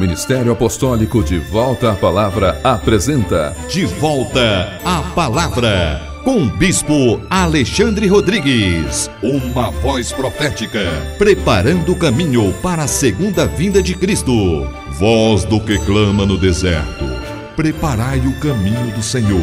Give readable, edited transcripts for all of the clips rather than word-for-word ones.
Ministério Apostólico De Volta à Palavra apresenta De Volta à Palavra, com o Bispo Alexandre Rodrigues. Uma voz profética, preparando o caminho para a segunda vinda de Cristo. Voz do que clama no deserto, preparai o caminho do Senhor.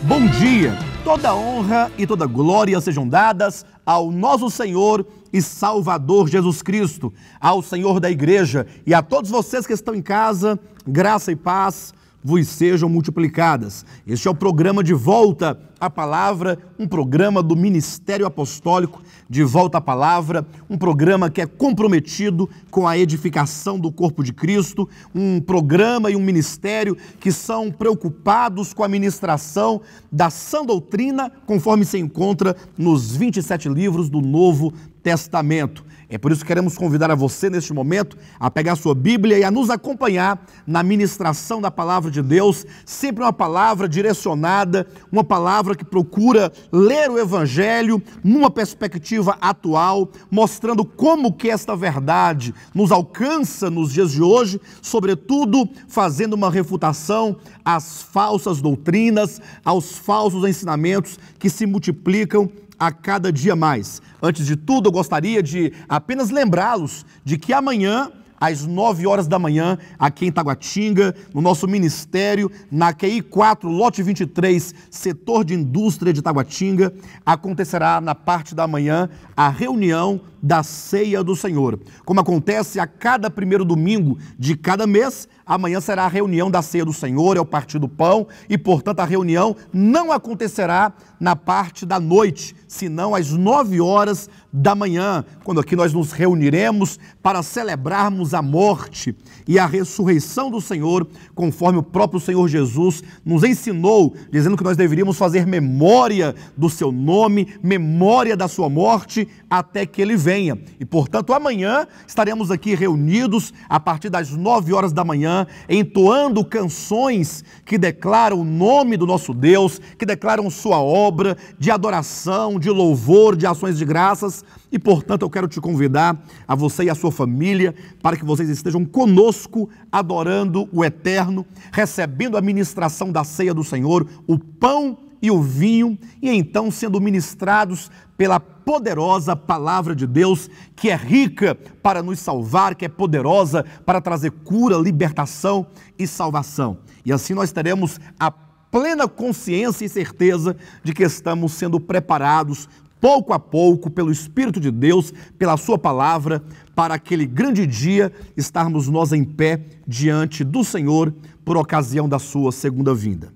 Bom dia! Toda honra e toda glória sejam dadas ao nosso Senhor e Salvador Jesus Cristo, ao Senhor da Igreja e a todos vocês que estão em casa, graça e paz vos sejam multiplicadas. Este é o programa De Volta à Palavra, um programa do Ministério Apostólico De Volta à Palavra, um programa que é comprometido com a edificação do corpo de Cristo, um programa e um ministério que são preocupados com a ministração da sã doutrina, conforme se encontra nos 27 livros do Novo Testamento. É por isso que queremos convidar a você neste momento a pegar a sua Bíblia e a nos acompanhar na ministração da Palavra de Deus, sempre uma palavra direcionada, uma palavra que procura ler o Evangelho numa perspectiva atual, mostrando como que esta verdade nos alcança nos dias de hoje, sobretudo fazendo uma refutação às falsas doutrinas, aos falsos ensinamentos que se multiplicam a cada dia mais. Antes de tudo, eu gostaria de apenas lembrá-los de que amanhã, às 9 horas da manhã, aqui em Taguatinga, no nosso ministério, na QI 4, lote 23, setor de indústria de Taguatinga, acontecerá na parte da manhã a reunião da Ceia do Senhor. Como acontece a cada primeiro domingo de cada mês, amanhã será a reunião da Ceia do Senhor, é o partir do pão, e portanto a reunião não acontecerá na parte da noite, senão às 9 horas da manhã, quando aqui nós nos reuniremos para celebrarmos a morte e a ressurreição do Senhor, conforme o próprio Senhor Jesus nos ensinou, dizendo que nós deveríamos fazer memória do seu nome, memória da sua morte, até que ele venha. E portanto amanhã estaremos aqui reunidos a partir das 9 horas da manhã, entoando canções que declaram o nome do nosso Deus, que declaram sua obra de adoração, de louvor, de ações de graças. E portanto eu quero te convidar, a você e a sua família, para que vocês estejam conosco, adorando o Eterno, recebendo a ministração da ceia do Senhor, o pão e o vinho, e então sendo ministrados pela poderosa palavra de Deus, que é rica para nos salvar, que é poderosa para trazer cura, libertação e salvação. E assim nós teremos a plena consciência e certeza de que estamos sendo preparados pouco a pouco pelo Espírito de Deus, pela sua palavra, para aquele grande dia estarmos nós em pé diante do Senhor por ocasião da sua segunda vinda.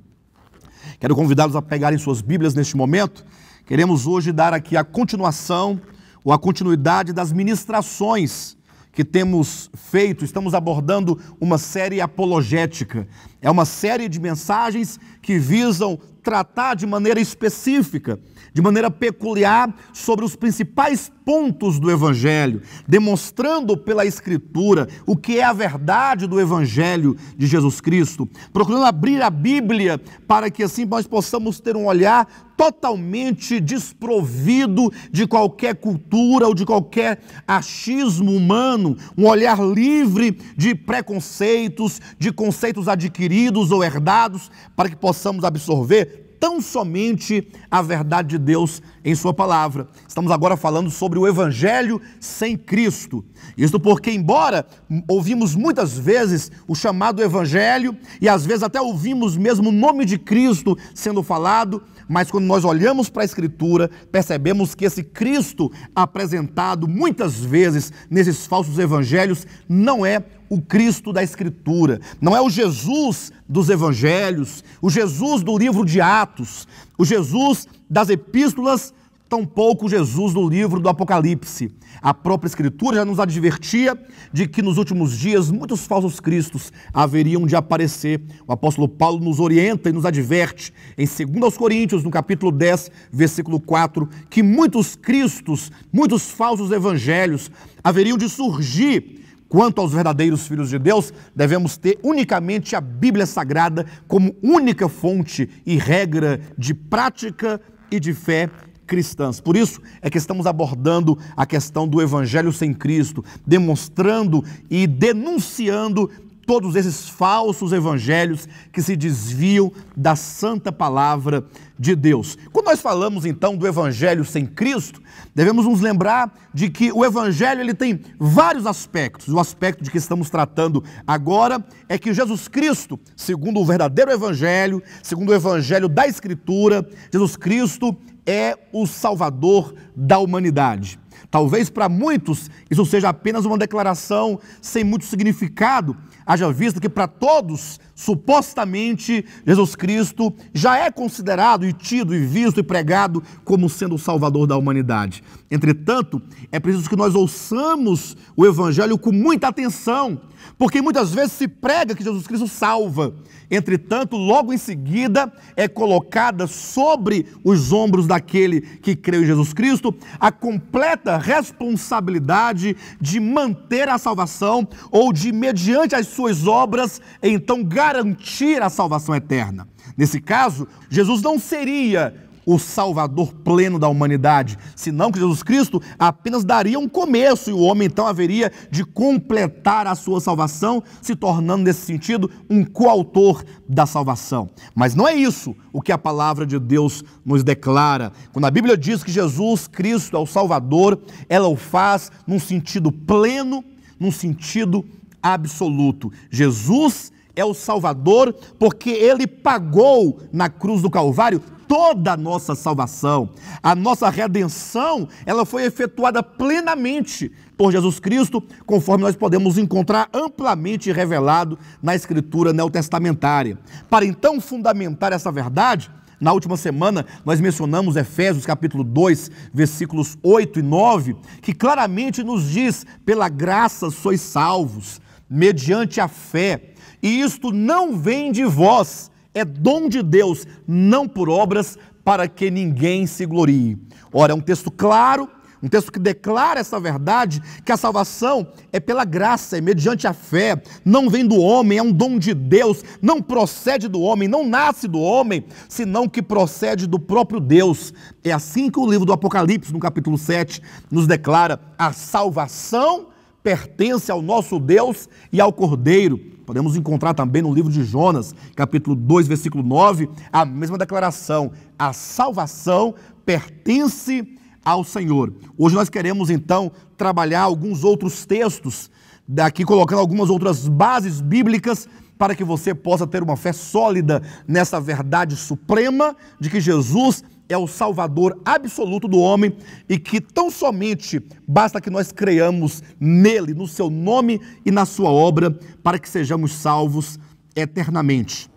Quero convidá-los a pegarem suas Bíblias neste momento. Queremos hoje dar aqui a continuação ou a continuidade das ministrações que temos feito. Estamos abordando uma série apologética. É uma série de mensagens que visam tratar de maneira específica, de maneira peculiar, sobre os principais pontos do Evangelho, demonstrando pela Escritura o que é a verdade do Evangelho de Jesus Cristo, procurando abrir a Bíblia para que assim nós possamos ter um olhar totalmente desprovido de qualquer cultura ou de qualquer achismo humano, um olhar livre de preconceitos, de conceitos adquiridos ou herdados, para que possamos absorver tão somente a verdade de Deus em sua palavra. Estamos agora falando sobre o Evangelho sem Cristo. Isto porque, embora ouvimos muitas vezes o chamado Evangelho, e às vezes até ouvimos mesmo o nome de Cristo sendo falado, mas quando nós olhamos para a Escritura, percebemos que esse Cristo apresentado muitas vezes nesses falsos evangelhos não é o Cristo da Escritura, não é o Jesus dos Evangelhos, o Jesus do livro de Atos, o Jesus das Epístolas, tampouco o Jesus do livro do Apocalipse. A própria Escritura já nos advertia de que nos últimos dias muitos falsos cristos haveriam de aparecer. O apóstolo Paulo nos orienta e nos adverte em 2 Coríntios, no capítulo 10, versículo 4, que muitos cristos, muitos falsos evangelhos haveriam de surgir. Quanto aos verdadeiros filhos de Deus, devemos ter unicamente a Bíblia Sagrada como única fonte e regra de prática e de fé cristãs. Por isso é que estamos abordando a questão do Evangelho sem Cristo, demonstrando e denunciando todos esses falsos evangelhos que se desviam da santa palavra de Deus. Quando nós falamos então do Evangelho sem Cristo, devemos nos lembrar de que o Evangelho ele tem vários aspectos. O aspecto de que estamos tratando agora é que Jesus Cristo, segundo o verdadeiro Evangelho, segundo o Evangelho da Escritura, Jesus Cristo é o Salvador da humanidade. Talvez para muitos isso seja apenas uma declaração sem muito significado, haja vista que para todos, supostamente, Jesus Cristo já é considerado e tido e visto e pregado como sendo o Salvador da humanidade. Entretanto, é preciso que nós ouçamos o Evangelho com muita atenção, porque muitas vezes se prega que Jesus Cristo salva. Entretanto, logo em seguida é colocada sobre os ombros daquele que creu em Jesus Cristo a completa responsabilidade de manter a salvação ou de, mediante as suas obras, então garantir a salvação eterna. Nesse caso, Jesus não seria o Salvador pleno da humanidade, senão que Jesus Cristo apenas daria um começo e o homem então haveria de completar a sua salvação, se tornando nesse sentido um coautor da salvação. Mas não é isso o que a palavra de Deus nos declara. Quando a Bíblia diz que Jesus Cristo é o Salvador, ela o faz num sentido pleno, num sentido absoluto. Jesus é o Salvador porque ele pagou na cruz do Calvário toda a nossa salvação. A nossa redenção, ela foi efetuada plenamente por Jesus Cristo, conforme nós podemos encontrar amplamente revelado na Escritura neotestamentária. Para então fundamentar essa verdade, na última semana nós mencionamos Efésios capítulo 2, versículos 8 e 9, que claramente nos diz: pela graça sois salvos, mediante a fé, e isto não vem de vós, é dom de Deus, não por obras, para que ninguém se glorie. Ora, é um texto claro, um texto que declara essa verdade, que a salvação é pela graça, é mediante a fé, não vem do homem, é um dom de Deus, não procede do homem, não nasce do homem, senão que procede do próprio Deus. É assim que o livro do Apocalipse, no capítulo 7, nos declara: a salvação pertence ao nosso Deus e ao Cordeiro. Podemos encontrar também no livro de Jonas, capítulo 2, versículo 9, a mesma declaração: a salvação pertence ao Senhor. Hoje nós queremos então trabalhar alguns outros textos, daqui colocando algumas outras bases bíblicas, para que você possa ter uma fé sólida nessa verdade suprema de que Jesus é o Salvador absoluto do homem e que tão somente basta que nós creiamos nele, no seu nome e na sua obra, para que sejamos salvos eternamente.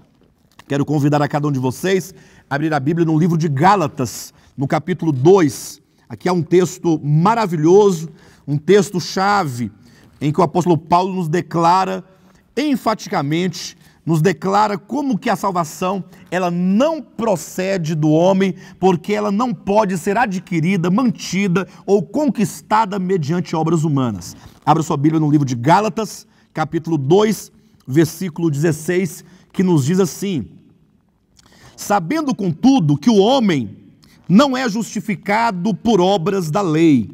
Quero convidar a cada um de vocês a abrir a Bíblia no livro de Gálatas, no capítulo 2. Aqui há um texto maravilhoso, um texto-chave, em que o apóstolo Paulo nos declara enfaticamente, nos declara como que a salvação, ela não procede do homem, porque ela não pode ser adquirida, mantida ou conquistada mediante obras humanas. Abra sua Bíblia no livro de Gálatas, capítulo 2, versículo 16, que nos diz assim: sabendo, contudo, que o homem não é justificado por obras da lei,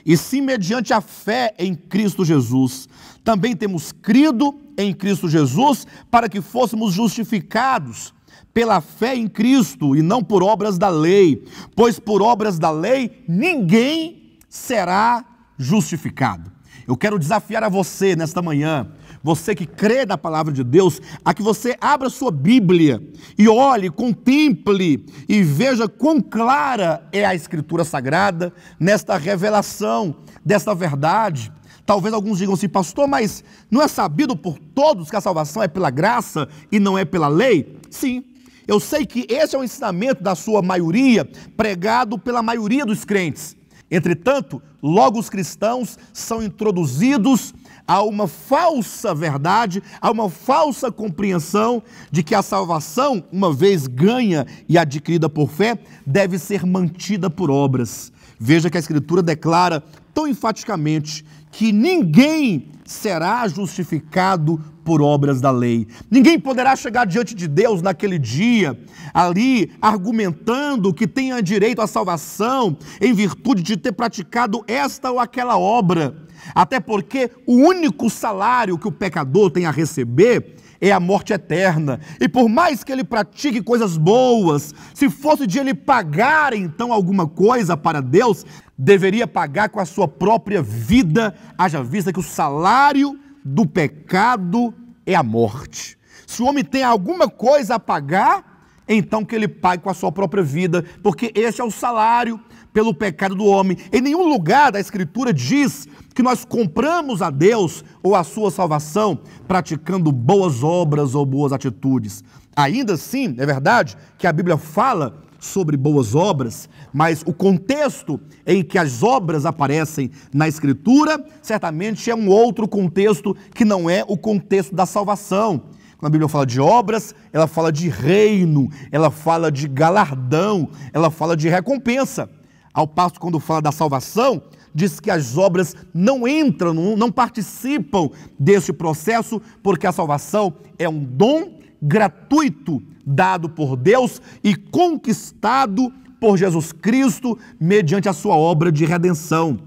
e sim mediante a fé em Cristo Jesus. Também temos crido em Cristo Jesus para que fôssemos justificados pela fé em Cristo e não por obras da lei, pois por obras da lei ninguém será justificado. Eu quero desafiar a você nesta manhã, você que crê na palavra de Deus, a que você abra sua Bíblia e olhe, contemple e veja quão clara é a Escritura Sagrada nesta revelação desta verdade. Talvez alguns digam assim, pastor, mas não é sabido por todos que a salvação é pela graça e não é pela lei? Sim, eu sei que esse é o ensinamento da sua maioria, pregado pela maioria dos crentes. Entretanto, logo os cristãos são introduzidos a uma falsa verdade, a uma falsa compreensão de que a salvação, uma vez ganha e adquirida por fé, deve ser mantida por obras. Veja que a Escritura declara tão enfaticamente que ninguém será justificado por obras da lei. Ninguém poderá chegar diante de Deus naquele dia, ali argumentando que tenha direito à salvação em virtude de ter praticado esta ou aquela obra. Até porque o único salário que o pecador tem a receber é a morte eterna. E por mais que ele pratique coisas boas, se fosse de ele pagar então alguma coisa para Deus, deveria pagar com a sua própria vida, haja vista que o salário do pecado é a morte. Se o homem tem alguma coisa a pagar, então que ele pague com a sua própria vida, porque esse é o salário pelo pecado do homem. Em nenhum lugar da Escritura diz que nós compramos a Deus ou a sua salvação praticando boas obras ou boas atitudes. Ainda assim, é verdade que a Bíblia fala sobre boas obras, mas o contexto em que as obras aparecem na Escritura, certamente é um outro contexto que não é o contexto da salvação. Quando a Bíblia fala de obras, ela fala de reino, ela fala de galardão, ela fala de recompensa. Ao passo, quando fala da salvação, diz que as obras não entram, não participam deste processo, porque a salvação é um dom gratuito dado por Deus e conquistado por Jesus Cristo mediante a sua obra de redenção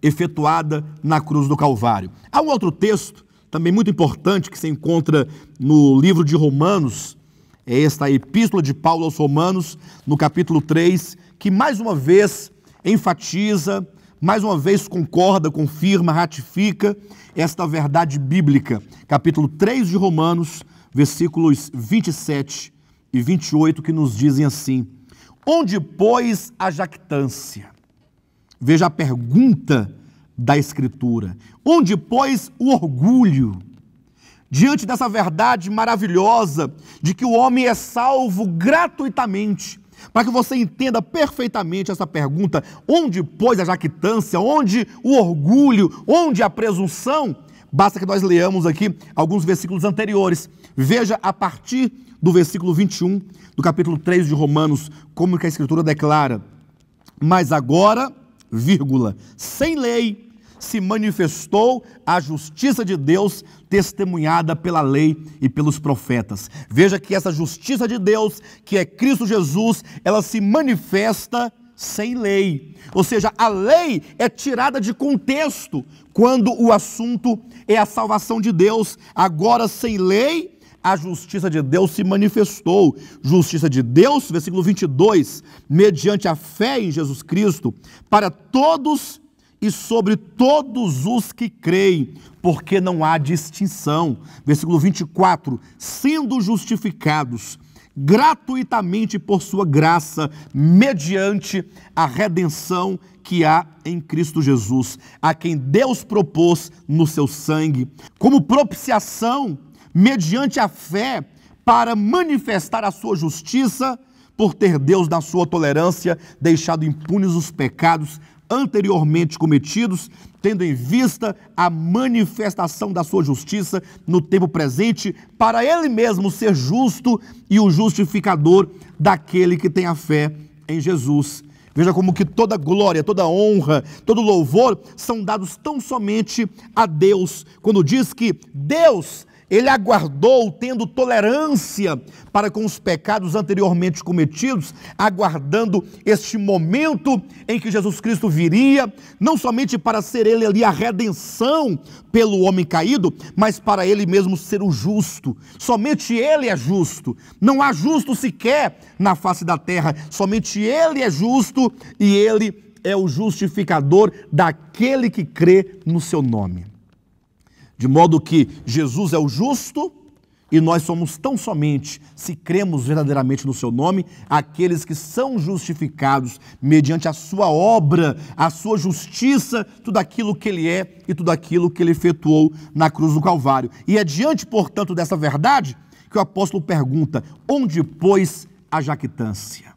efetuada na cruz do Calvário. Há um outro texto também muito importante que se encontra no livro de Romanos, é esta epístola de Paulo aos Romanos, no capítulo 3, que mais uma vez enfatiza, mais uma vez concorda, confirma, ratifica esta verdade bíblica. Capítulo 3 de Romanos, versículos 27 e 28, que nos dizem assim: onde, pois, a jactância? Veja a pergunta da Escritura. Onde, pois, o orgulho? Diante dessa verdade maravilhosa de que o homem é salvo gratuitamente, para que você entenda perfeitamente essa pergunta, onde, pois, a jactância? Onde o orgulho? Onde a presunção? Basta que nós leamos aqui alguns versículos anteriores. Veja a partir do versículo 21 do capítulo 3 de Romanos, como que a Escritura declara: mas agora, vírgula, sem lei, se manifestou a justiça de Deus, testemunhada pela lei e pelos profetas. Veja que essa justiça de Deus, que é Cristo Jesus, ela se manifesta sem lei. Ou seja, a lei é tirada de contexto quando o assunto é a salvação de Deus. Agora, sem lei, a justiça de Deus se manifestou. Justiça de Deus, versículo 22, mediante a fé em Jesus Cristo, para todos e sobre todos os que creem, porque não há distinção. Versículo 24, sendo justificados gratuitamente por sua graça, mediante a redenção que há em Cristo Jesus, a quem Deus propôs no seu sangue, como propiciação, mediante a fé, para manifestar a sua justiça, por ter Deus, na sua tolerância, deixado impunes os pecados anteriormente cometidos, tendo em vista a manifestação da sua justiça no tempo presente, para ele mesmo ser justo e o justificador daquele que tem a fé em Jesus. Veja como que toda glória, toda honra, todo louvor são dados tão somente a Deus. Quando diz que Deus, ele aguardou, tendo tolerância para com os pecados anteriormente cometidos, aguardando este momento em que Jesus Cristo viria, não somente para ser ele ali a redenção pelo homem caído, mas para ele mesmo ser o justo. Somente ele é justo. Não há justo sequer na face da terra. Somente ele é justo e ele é o justificador daquele que crê no seu nome. De modo que Jesus é o justo, E nós somos tão somente, se cremos verdadeiramente no seu nome, aqueles que são justificados mediante a sua obra, a sua justiça, tudo aquilo que ele é e tudo aquilo que ele efetuou na cruz do Calvário. E é diante, portanto, dessa verdade que o apóstolo pergunta: onde, pois, a jactância?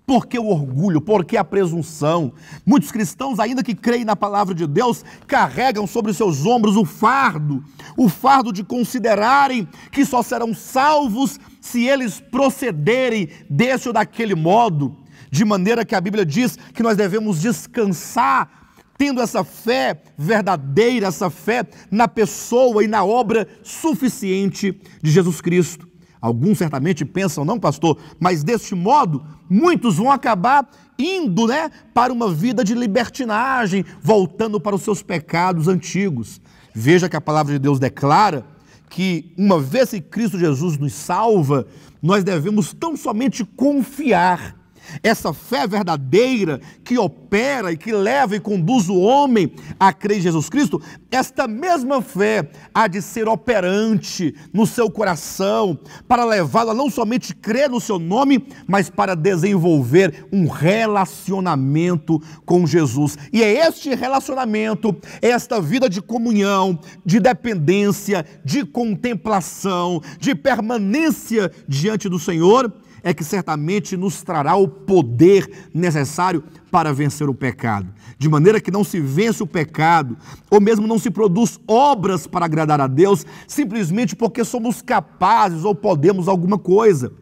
Por que o orgulho? Por que a presunção? Muitos cristãos, ainda que creem na palavra de Deus, carregam sobre os seus ombros o fardo de considerarem que só serão salvos se eles procederem desse ou daquele modo, de maneira que a Bíblia diz que nós devemos descansar, tendo essa fé verdadeira, essa fé na pessoa e na obra suficiente de Jesus Cristo. Alguns certamente pensam, não, pastor, mas deste modo, muitos vão acabar indo, para uma vida de libertinagem, voltando para os seus pecados antigos. Veja que a palavra de Deus declara que, uma vez que Cristo Jesus nos salva, nós devemos tão somente confiar. Essa fé verdadeira que opera e que leva e conduz o homem a crer em Jesus Cristo, esta mesma fé há de ser operante no seu coração, para levá-lo a não somente crer no seu nome, mas para desenvolver um relacionamento com Jesus. E é este relacionamento, esta vida de comunhão, de dependência, de contemplação, de permanência diante do Senhor, é que certamente nos trará o poder necessário para vencer o pecado. De maneira que não se vence o pecado, ou mesmo não se produz obras para agradar a Deus, simplesmente porque somos capazes ou podemos alguma coisa.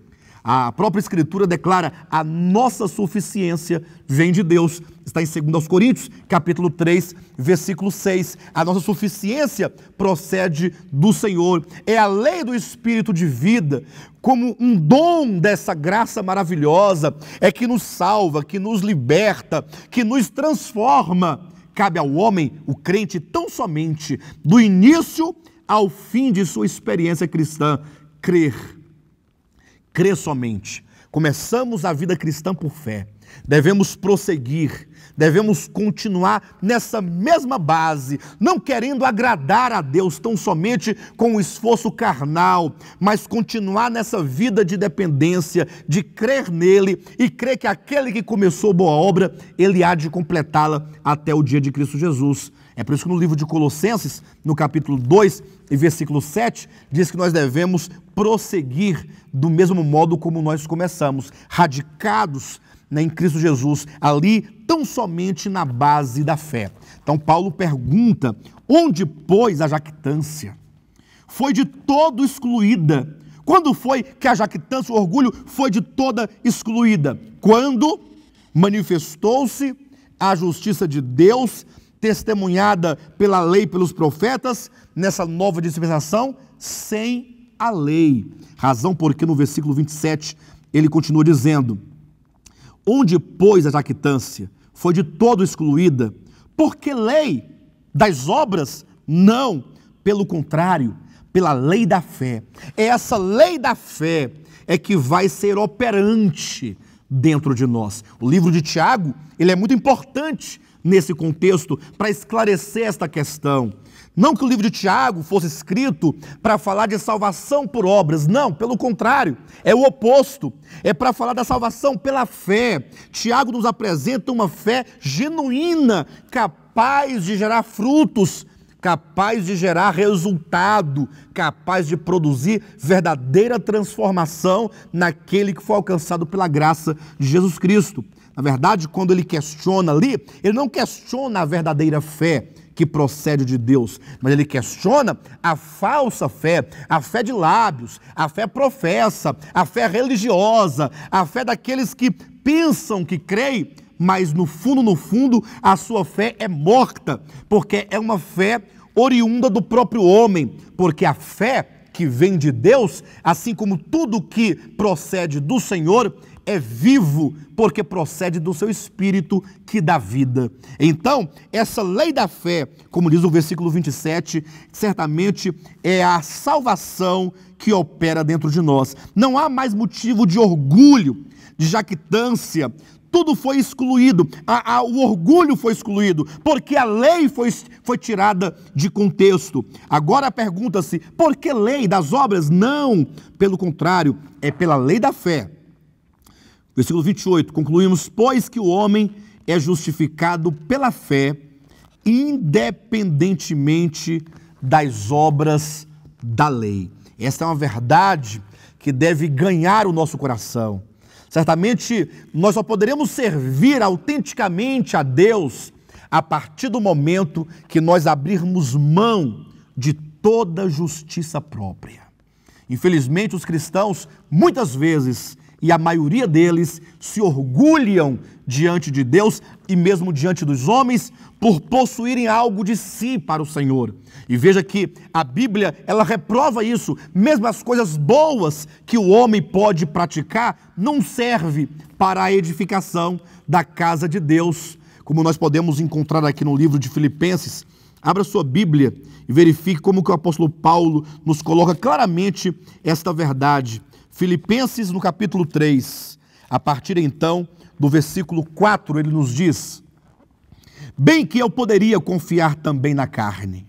A própria Escritura declara: a nossa suficiência vem de Deus. Está em 2 Coríntios, capítulo 3, versículo 6. A nossa suficiência procede do Senhor. É a lei do Espírito de vida, como um dom dessa graça maravilhosa, é que nos salva, que nos liberta, que nos transforma. Cabe ao homem, o crente, tão somente, do início ao fim de sua experiência cristã, crer somente. Começamos a vida cristã por fé. Devemos prosseguir, devemos continuar nessa mesma base, não querendo agradar a Deus tão somente com o esforço carnal, mas continuar nessa vida de dependência, de crer nele e crer que aquele que começou boa obra, ele há de completá-la até o dia de Cristo Jesus. É por isso que no livro de Colossenses, no capítulo 2 e versículo 7, diz que nós devemos prosseguir do mesmo modo como nós começamos, radicados em Cristo Jesus, ali tão somente na base da fé. Então Paulo pergunta: onde, pois, a jactância? Foi de todo excluída. Quando foi que a jactância, o orgulho, foi de toda excluída? Quando manifestou-se a justiça de Deus, testemunhada pela lei e pelos profetas, nessa nova dispensação, sem a lei. Razão porque no versículo 27 ele continua dizendo: onde, pois, a jactância foi de todo excluída? Porque lei das obras? Não, pelo contrário, pela lei da fé. É essa lei da fé é que vai ser operante dentro de nós. O livro de Tiago, ele é muito importante nesse contexto para esclarecer esta questão. Não que o livro de Tiago fosse escrito para falar de salvação por obras, não, pelo contrário, é o oposto, é para falar da salvação pela fé. Tiago nos apresenta uma fé genuína, capaz de gerar frutos, capaz de gerar resultado, capaz de produzir verdadeira transformação naquele que foi alcançado pela graça de Jesus Cristo. Na verdade, quando ele questiona ali, ele não questiona a verdadeira fé que procede de Deus, mas ele questiona a falsa fé, a fé de lábios, a fé professa, a fé religiosa, a fé daqueles que pensam que creem, mas no fundo, a sua fé é morta, porque é uma fé oriunda do próprio homem, porque a fé que vem de Deus, assim como tudo que procede do Senhor, é vivo, porque procede do seu Espírito que dá vida. Então, essa lei da fé, como diz o versículo 27, certamente é a salvação que opera dentro de nós. Não há mais motivo de orgulho, de jactância. tudo foi excluído, o orgulho foi excluído, porque a lei foi tirada de contexto. Agora pergunta-se, por que lei das obras? Não, pelo contrário, é pela lei da fé. Versículo 28, concluímos, pois que o homem é justificado pela fé, independentemente das obras da lei. Essa é uma verdade que deve ganhar o nosso coração. Certamente, nós só poderemos servir autenticamente a Deus a partir do momento que nós abrirmos mão de toda justiça própria. Infelizmente, os cristãos, muitas vezes, e a maioria deles, se orgulham diante de Deus e mesmo diante dos homens por possuírem algo de si para o Senhor. E veja que a Bíblia, ela reprova isso. Mesmo as coisas boas que o homem pode praticar, não serve para a edificação da casa de Deus, como nós podemos encontrar aqui no livro de Filipenses. Abra sua Bíblia e verifique como que o apóstolo Paulo nos coloca claramente esta verdade. Filipenses, no capítulo 3, a partir então do versículo 4, ele nos diz: bem que eu poderia confiar também na carne.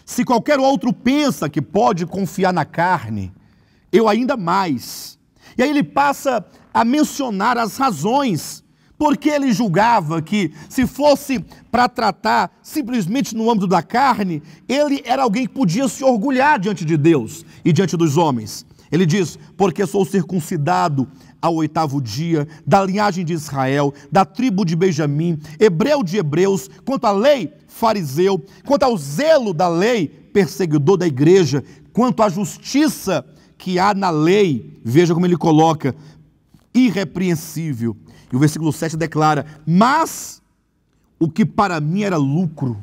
Se qualquer outro pensa que pode confiar na carne, eu ainda mais. E aí ele passa a mencionar as razões porque ele julgava que, se fosse para tratar simplesmente no âmbito da carne, ele era alguém que podia se orgulhar diante de Deus e diante dos homens. Ele diz, porque sou circuncidado ao 8º dia, da linhagem de Israel, da tribo de Benjamim, hebreu de hebreus, quanto à lei, fariseu, quanto ao zelo da lei, perseguidor da igreja, quanto à justiça que há na lei, veja como ele coloca, irrepreensível. E o versículo 7 declara, mas o que para mim era lucro.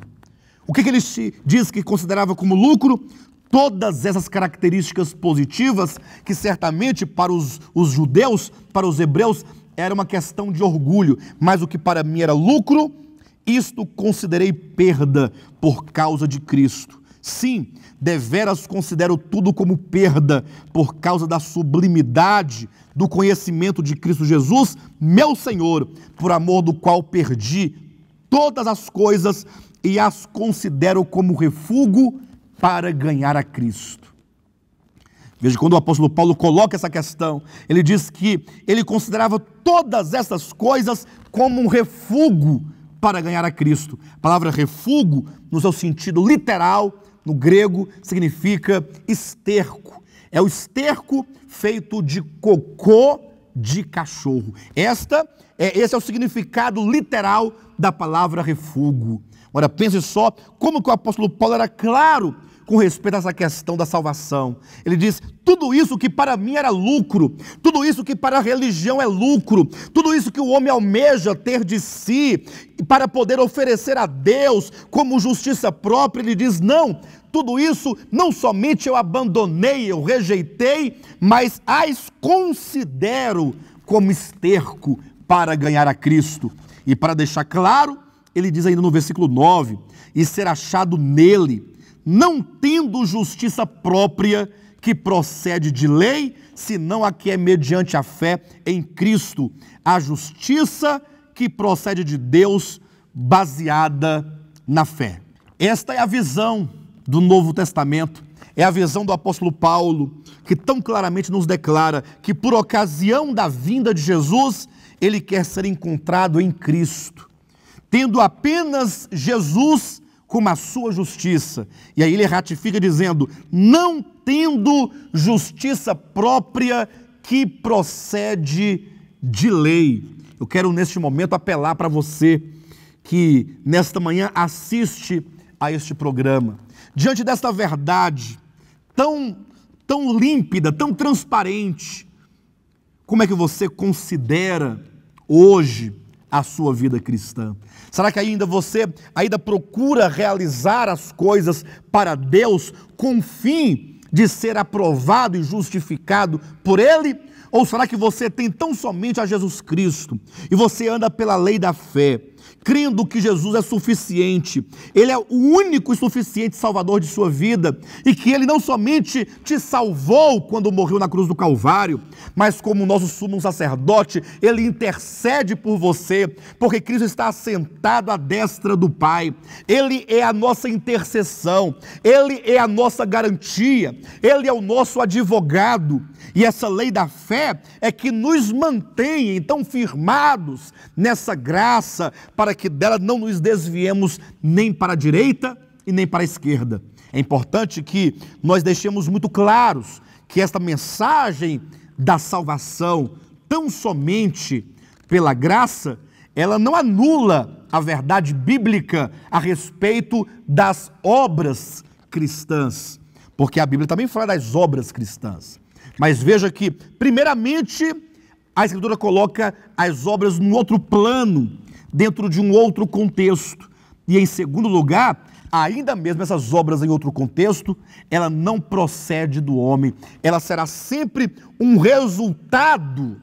O que ele diz que considerava como lucro? Todas essas características positivas que certamente para os judeus, para os hebreus, era uma questão de orgulho. Mas o que para mim era lucro, isto considerei perda por causa de Cristo. Sim, deveras considero tudo como perda por causa da sublimidade do conhecimento de Cristo Jesus, meu Senhor, por amor do qual perdi todas as coisas e as considero como refúgio para ganhar a Cristo. Veja, quando o apóstolo Paulo coloca essa questão, ele diz que ele considerava todas essas coisas como um refúgio para ganhar a Cristo. A palavra refúgio, no seu sentido literal, no grego, significa esterco. É o esterco feito de cocô de cachorro. Esse é o significado literal da palavra refúgio. Ora, pense só como que o apóstolo Paulo era claro com respeito a essa questão da salvação. Ele diz, tudo isso que para mim era lucro, tudo isso que para a religião é lucro, tudo isso que o homem almeja ter de si, para poder oferecer a Deus como justiça própria, ele diz, não, tudo isso não somente eu abandonei, eu rejeitei, mas as considero como esterco para ganhar a Cristo. E para deixar claro, ele diz ainda no versículo 9, e ser achado nele, não tendo justiça própria que procede de lei, senão a que é mediante a fé em Cristo, a justiça que procede de Deus, baseada na fé. Esta é a visão do Novo Testamento, é a visão do apóstolo Paulo, que tão claramente nos declara que por ocasião da vinda de Jesus, ele quer ser encontrado em Cristo, tendo apenas Jesus como a sua justiça. E aí ele ratifica dizendo, não tendo justiça própria que procede de lei. Eu quero neste momento apelar para você que nesta manhã assiste a este programa. Diante desta verdade tão límpida, tão transparente, como é que você considera hoje a sua vida cristã? Será que você ainda procura realizar as coisas para Deus com o fim de ser aprovado e justificado por Ele? Ou será que você tem tão somente a Jesus Cristo e você anda pela lei da fé, crendo que Jesus é suficiente, Ele é o único e suficiente Salvador de sua vida, e que Ele não somente te salvou quando morreu na cruz do Calvário, mas como nosso sumo sacerdote, Ele intercede por você, porque Cristo está assentado à destra do Pai. Ele é a nossa intercessão, Ele é a nossa garantia, Ele é o nosso advogado, e essa lei da fé é que nos mantém então firmados nessa graça, para que dela não nos desviemos nem para a direita e nem para a esquerda. É importante que nós deixemos muito claros que esta mensagem da salvação, tão somente pela graça, ela não anula a verdade bíblica a respeito das obras cristãs, porque a Bíblia também fala das obras cristãs. Mas veja que, primeiramente, a Escritura coloca as obras num outro plano, dentro de um outro contexto. E em segundo lugar, ainda mesmo essas obras em outro contexto, ela não procede do homem. Ela será sempre um resultado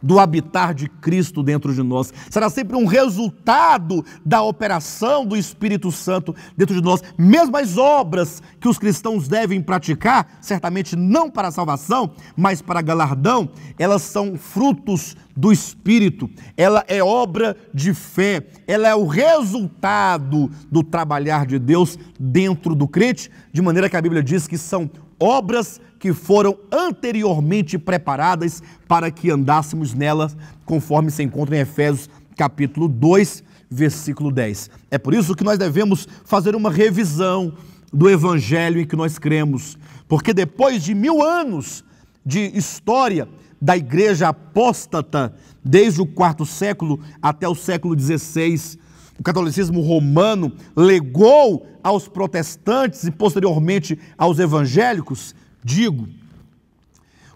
do habitar de Cristo dentro de nós. Será sempre um resultado da operação do Espírito Santo dentro de nós. Mesmo as obras que os cristãos devem praticar, certamente não para a salvação, mas para galardão, elas são frutos do Espírito. Ela é obra de fé. Ela é o resultado do trabalhar de Deus dentro do crente, de maneira que a Bíblia diz que são obras que foram anteriormente preparadas para que andássemos nelas, conforme se encontra em Efésios capítulo 2, versículo 10. É por isso que nós devemos fazer uma revisão do evangelho em que nós cremos, porque depois de 1000 anos de história da igreja apóstata, desde o quarto século até o século XVI, o catolicismo romano legou aos protestantes e posteriormente aos evangélicos,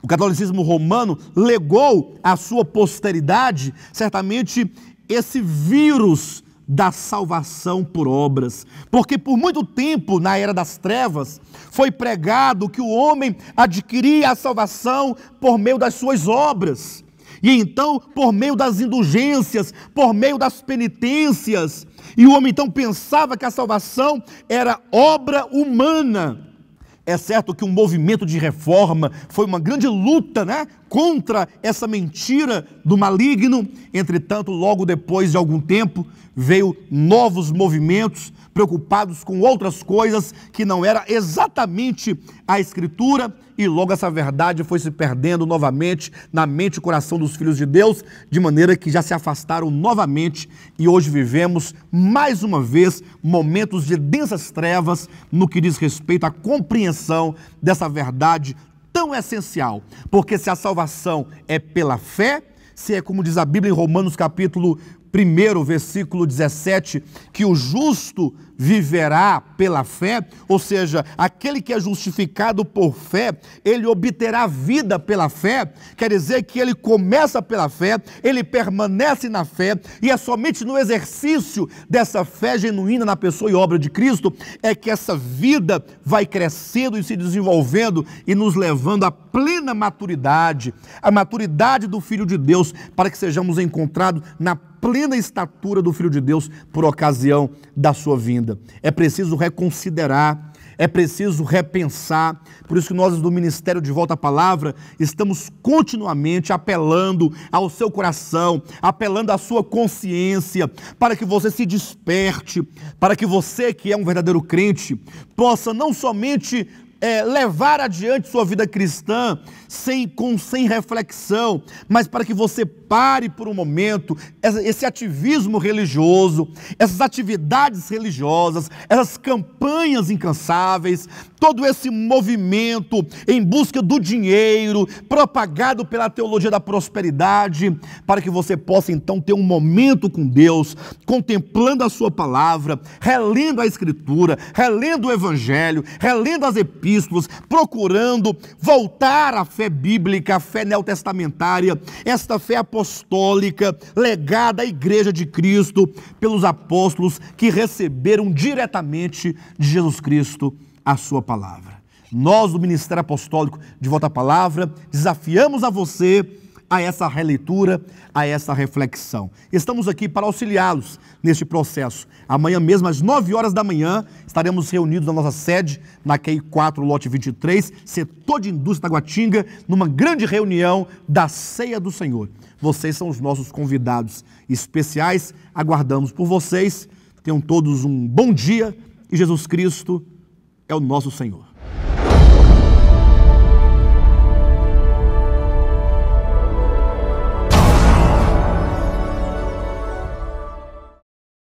o catolicismo romano legou à sua posteridade, certamente, esse vírus da salvação por obras, porque por muito tempo, na era das trevas, foi pregado que o homem adquiria a salvação por meio das suas obras, e então, por meio das indulgências, por meio das penitências, e o homem então pensava que a salvação era obra humana. É certo que um movimento de reforma foi uma grande luta, contra essa mentira do maligno. Entretanto, logo depois de algum tempo, veio novos movimentos preocupados com outras coisas que não era exatamente a Escritura, e logo essa verdade foi se perdendo novamente na mente e coração dos filhos de Deus, de maneira que já se afastaram novamente, e hoje vivemos mais uma vez momentos de densas trevas no que diz respeito à compreensão dessa verdade tão essencial, porque se a salvação é pela fé, se é como diz a Bíblia em Romanos capítulo 1, versículo 17, que o justo viverá pela fé, ou seja, aquele que é justificado por fé, ele obterá vida pela fé, quer dizer que ele começa pela fé, ele permanece na fé, e é somente no exercício dessa fé genuína na pessoa e obra de Cristo, é que essa vida vai crescendo e se desenvolvendo e nos levando à plena maturidade, a maturidade do Filho de Deus, para que sejamos encontrados na plena estatura do Filho de Deus por ocasião da sua vinda. É preciso reconsiderar, é preciso repensar. Por isso que nós do Ministério de Volta à Palavra estamos continuamente apelando ao seu coração, apelando à sua consciência, para que você se desperte, para que você que é um verdadeiro crente possa não somente levar adiante sua vida cristã sem reflexão, mas para que você pare por um momento esse ativismo religioso, essas atividades religiosas, essas campanhas incansáveis, todo esse movimento em busca do dinheiro, propagado pela teologia da prosperidade, para que você possa então ter um momento com Deus, contemplando a sua palavra, relendo a Escritura, relendo o Evangelho, relendo as epístolas, procurando voltar à fé bíblica, à fé neotestamentária, esta fé apostólica, legada à Igreja de Cristo pelos apóstolos que receberam diretamente de Jesus Cristo a sua palavra. Nós do Ministério Apostólico de Volta à Palavra desafiamos a você a essa releitura, a essa reflexão. Estamos aqui para auxiliá-los neste processo. Amanhã mesmo, às 9 horas da manhã, estaremos reunidos na nossa sede, na QI 4, lote 23, setor de indústria da Guatinga, numa grande reunião da Ceia do Senhor. Vocês são os nossos convidados especiais, aguardamos por vocês. Tenham todos um bom dia e Jesus Cristo é o nosso Senhor.